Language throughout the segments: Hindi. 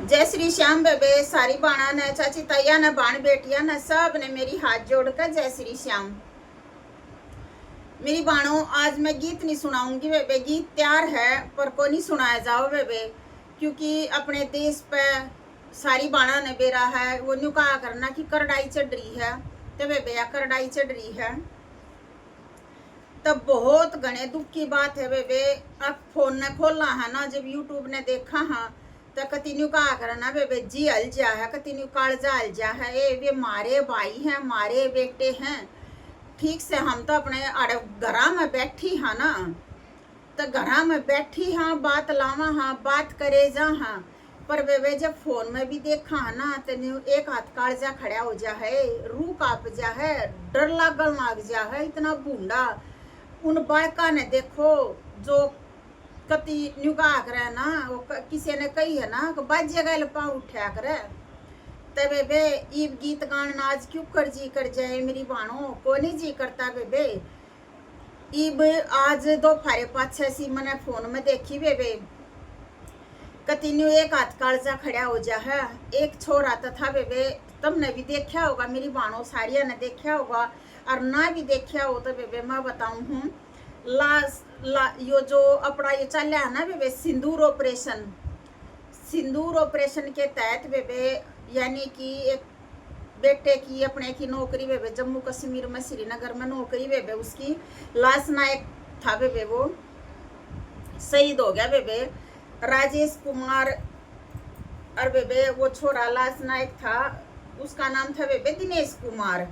जय श्री श्याम बेबे। सारी बाणा ने, चाची तैया ने, बाण बेटिया ने, सब ने मेरी हाथ जोड़कर जय श्री श्याम। मेरी बाणों, आज मैं गीत नहीं सुनाऊंगी बेबे। गीत तैयार है पर को नहीं सुनाया जाओ बेबे, क्योंकि अपने देश पे सारी बाणा ने बेरा है। वो न्यू कहा करना कि करड़ाई चढ़ रही है, तो बेबे या करड़ाई चढ़ रही है तब बहुत घने दुख की बात है बेबे। अब फोन ने खोला है ना, जब यूट्यूब ने देखा है तो कतिन्यू कहा करना बेबे जी हल जा है, कतिन्यू कालजा हल जा है। ए वे मारे भाई हैं, मारे बेटे हैं। ठीक से हम तो अपने घरा में बैठी हाँ ना, तो घरा में बैठी हाँ, बात लावा हाँ, बात करे जा हाँ, पर बेबे जब फोन में भी देखा है ना तो एक हाथ कालजा खड़ा हो जा है, रूह काप जा है, डर लागल लाग जा है। इतना बूंदा उन बालका ने देखो जो कति न्यूगा करे ना, वो किसी ने कही है ना बाजे गए पा उठा करे। तबे बे ईब गीत गान आज क्यों कर जी कर जाए मेरी बाणों, को नहीं जी करता बेबे। ईब आज दोपहर 5-6 मैंने फोन में देखी बेबे, कतिन्यू एक हाथ कालजा खड़ा हो जा है। एक छोरा था बेबे, तुमने भी देखा होगा मेरी बाणों, सारिया ने देखा होगा, और ना भी देखा हो तो बेबे मैं बताऊं हूँ। यो जो अपना ये चल रहा है ना बेबे, सिंदूर ऑपरेशन, सिंदूर ऑपरेशन के तहत बेबे, यानी कि एक बेटे की अपने की नौकरी बेबे, जम्मू कश्मीर में श्रीनगर में नौकरी बेबे, उसकी लाश नायक था बेबे, वो शहीद हो गया बेबे, राजेश कुमार। और बेबे वो छोरा लाश नायक था, उसका नाम था बेबे दिनेश कुमार,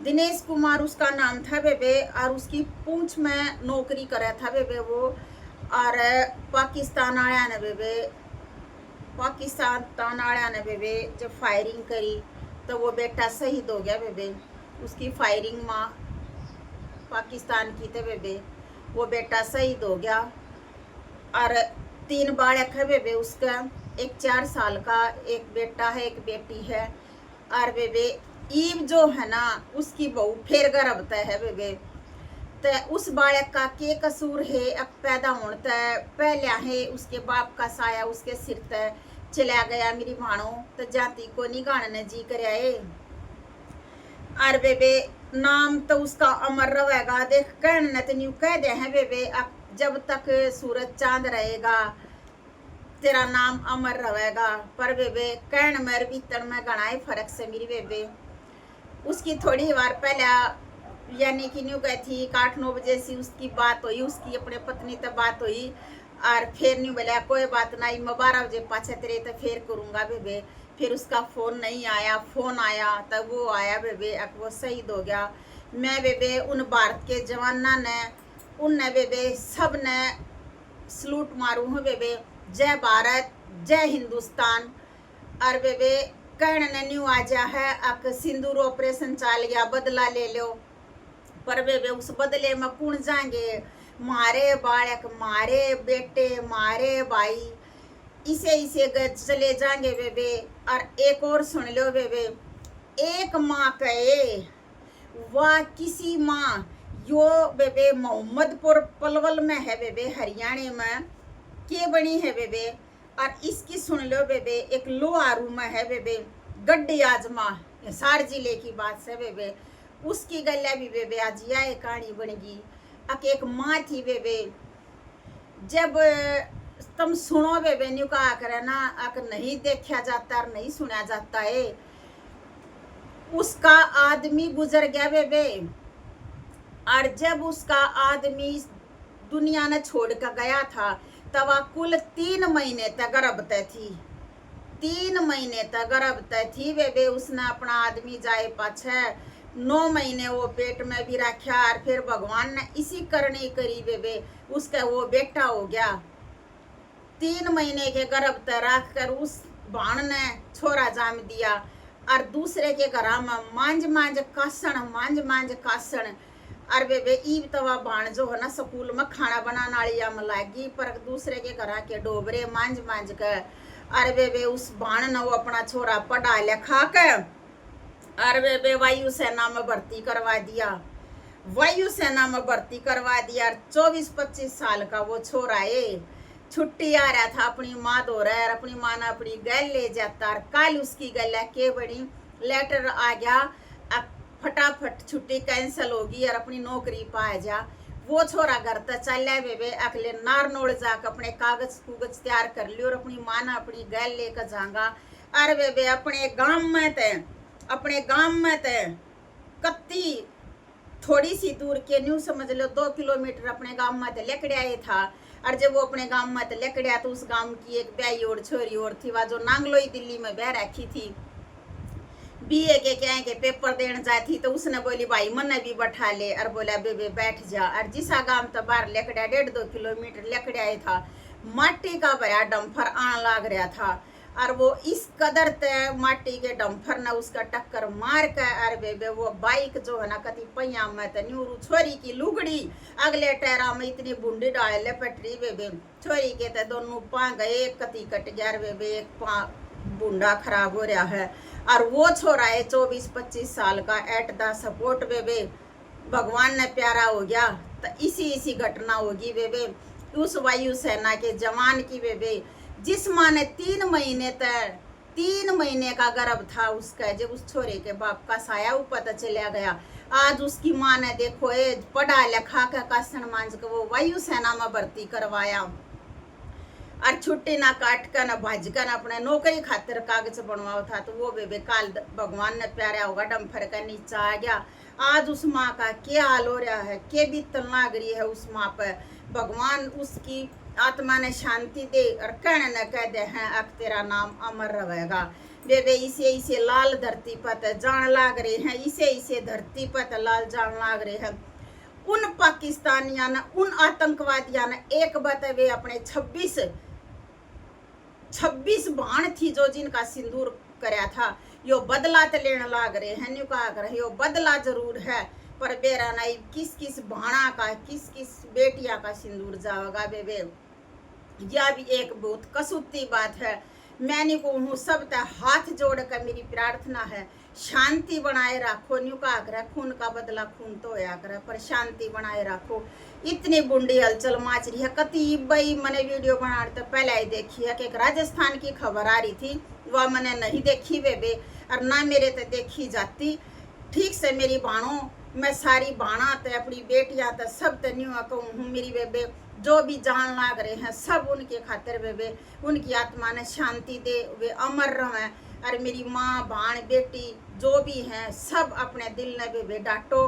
दिनेश कुमार उसका नाम था बेबे। और उसकी पूंछ में नौकरी करा था बेबे वो। और पाकिस्तान आया ने बेबे, पाकिस्तान आया ने बेबे जब फायरिंग करी तो वो बेटा शहीद हो गया बेबे। उसकी फायरिंग माँ पाकिस्तान की थे बेबे, वो बेटा शहीद हो गया। और 3 बालक है बेबे उसका, एक 4 साल का, एक बेटा है, एक बेटी है। और बेबे ईब जो है ना उसकी बहू फिर गर्भवती है बेबे। तो उस बालक का के कसूर है, अब पैदा होने पहले है उसके बाप का साया उसके सिर तक चला गया मेरी भाणो, तो जाति को नहीं गाने जी कर आए। और बेबे नाम तो उसका अमर रहेगा, देख कहने तो न्यू कह दे हैं बेबे, अब जब तक सूरज चांद रहेगा तेरा नाम अमर रहेगा। पर बेबे कहन मेरे भीतर में गणाए फर्क से मेरी बेबे। उसकी थोड़ी बार पहले यानी कि न्यू गई थी 8-9 बजे से उसकी बात हुई, उसकी अपने पत्नी तक बात हुई। और फिर न्यू बोला कोई बात नहीं, मैं 12 बजे पाछे तेरे तो फिर करूँगा बेबे। फिर उसका फ़ोन नहीं आया, फ़ोन आया तब वो आया बेबे, अब वो शहीद हो गया। मैं बेबे उन भारत के जवाना ने, उनने बेबे सब ने सलूट मारू हूँ बेबे। जय भारत, जय हिंदुस्तान। और बेबे कहने न्यू आ जा है, अक सिंदूर ऑपरेशन चाल गया, बदला ले लो। पर बेबे उस बदले में कौन जाएंगे, मारे बालक, मारे बेटे, मारे भाई, इसे इसे चले जाएंगे बेबे। और एक और सुन लो बेबे, एक माँ कहे वह किसी माँ, यो बेबे मोहम्मदपुर पलवल में है बेबे, हरियाणा में के बनी है बेबे। और इसकी सुन लो बेबे, एक लोहारू में है बेबे, गड्डी आजमा, हिसार जिले की बात से बेबे, उसकी गल्या भी बेबे आज यह कहानी बनेगी। अक एक माँ थी बेबे, जब तुम सुनो बेबे न्यू कहा करे ना, अक नहीं देखा जाता और नहीं सुना जाता है। उसका आदमी गुजर गया बेबे, और जब उसका आदमी दुनिया ने छोड़ कर गया था तब वह कुल 3 महीने तक गर्भवती थी, 3 महीने तक गर्भवती थी बेबे। उसने अपना आदमी जाए पाछे 9 महीने वो पेट में भी रखा, और फिर भगवान ने इसी करनी करी बेबे, उसका वो बेटा हो गया। 3 महीने के गर्भ तक रख कर उस बाण ने छोरा जाम दिया, और दूसरे के घर में मांझ मांझ कासन, मांझ मांझ कासन। और बेबे ईब तवा बाण जो है ना स्कूल में खाना बनाने वाली में लागी, पर दूसरे के घर के डोबरे मांझ मांझ के। और बेबे उस बाण ने वो अपना छोरा पढ़ा लिखा के, और बेबे वायुसेना में भर्ती करवा दिया, वायुसेना में भर्ती करवा दिया। 24-25 साल का वो छोरा है। छुट्टी आ रहा था, अपनी माँ दो रहा है, अपनी माँ ने अपनी गल ले जाता, और कल उसकी गल है के बड़ी लेटर आ गया, अब फटाफट छुट्टी कैंसिल होगी और अपनी नौकरी पा जा। वो छोरा घर तक चल बेबे, अगले नारनोल जाकर अपने कागज कुगज तैयार कर लियो और अपनी माँ ने अपनी गैल लेकर जाऊंगा। अरे बेबे अपने गांव में ते कत्ती थोड़ी सी दूर के न्यू समझ लो 2 किलोमीटर अपने गांव में ते लेकड़िया था। और जब वो अपने गांव में ते लेकड़िया तो उस गांव की एक ब्याई और छोरी और थी, वह जो नांगलोई दिल्ली में बह रखी थी, बीए के क्या के पेपर देने जाती, तो उसने बोली भाई मन भी बैठा ले, और बोला बेबे बैठ जा। और जिसा गांव तो बाहर लेकड़िया 1.5-2 किलोमीटर लेकड़िया था, माटी का भरा डंफर आने लग रहा था, और वो इस कदर तय माटी के डंफर ने उसका टक्कर मार कर, और बेबे वो बाइक जो है ना कति पैया में तो न्यूरू छोरी की लुगड़ी अगले टैरा में इतनी बूंदी डाल पटरी बेबे, छोरी के तो दोनों पा गए, एक कति कट गया बेबे, एक पा बूंदा खराब हो रहा है। और वो छोरा है 24-25 साल का, एट द सपोर्ट बेबे, भगवान ने प्यारा हो गया तो इसी घटना होगी बेबे। उस वायु सेना के जवान की बेबे, जिस माँ ने 3 महीने का गर्भ था उसका, जब उस छोरे के बाप का साया ऊपर चला गया, आज उसकी माँ ने देखो पढ़ा लिखा का कासन मांझ को वो वायु सेना में भर्ती करवाया, और छुट्टी ना काट कर ना भाज कर अपने नौकरी खातिर कागज बनवाओ था। तो वो बेबे काल भगवान ने प्यारा होगा डंफर का नीचा आ गया। आज उस माँ का क्या हाल हो रहा है, के भी लाग रही है उस माँ पर, भगवान उसकी आत्मा ने शांति दे और कहने न कह दे हैं अब तेरा नाम अमर रहेगा बेबे। इसे लाल धरती पर जान लाग रहे हैं, इसे धरती पर लाल जान लाग रहे हैं। उन पाकिस्तानियों ने, उन आतंकवादियों ने एक बात वे अपने 26 बाण थी जो जिनका सिंदूर कराया था, यो बदला तो लेने लाग रहे हैं, न्यू कहा कर यो बदला जरूर है, पर बेरा नहीं किस भाणा का, किस बेटिया का सिंदूर जाओगा बेबे। यह भी एक बहुत कसूती बात है। मैंने को हूँ सब तक हाथ जोड़ कर मेरी प्रार्थना है, शांति बनाए रखो, न्यू कहा कर खून का बदला खून तो होया करे, पर शांति बनाए रखो। इतनी बुंडी हलचल माच रही है, कति बई मैंने वीडियो बनाने तो पहले ही देखी है कि एक राजस्थान की खबर आ रही थी, वह मैंने नहीं देखी बेबे, और ना मेरे तो देखी जाती ठीक से। मेरी बाणों मैं सारी बाणा तो अपनी बेटियां तो सब तो न्यू कहूँ मेरी बेबे, जो भी जान लाग रहे हैं सब उनके खातिर बेबे, उनकी आत्मा ने शांति दे, वे अमर रहें। और मेरी माँ भाण बेटी जो भी हैं सब अपने दिल ने बेबे डांटो,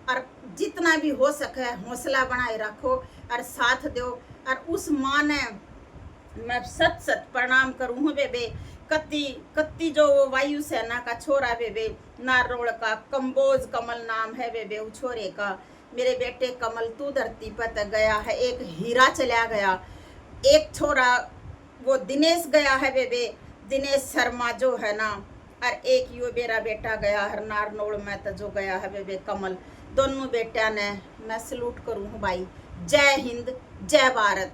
और जितना भी हो सके हौसला बनाए रखो और साथ दो। और उस माँ ने मैं सत प्रणाम करूँ बेबे। कत्ती जो वो वायु सेना का छोरा बेबे, नारोड़ का कंबोज कमल नाम है बेबे वो छोरे का, मेरे बेटे कमल तू धरती पर गया है, एक हीरा चला गया। एक छोरा वो दिनेश गया है बेबे, दिनेश शर्मा जो है ना, और एक यो मेरा बेटा गया है नारनौल में तो जो गया है बेबे कमल। दोनों बेटिया ने मैं सलूट करूँ भाई। जय हिंद, जय भारत।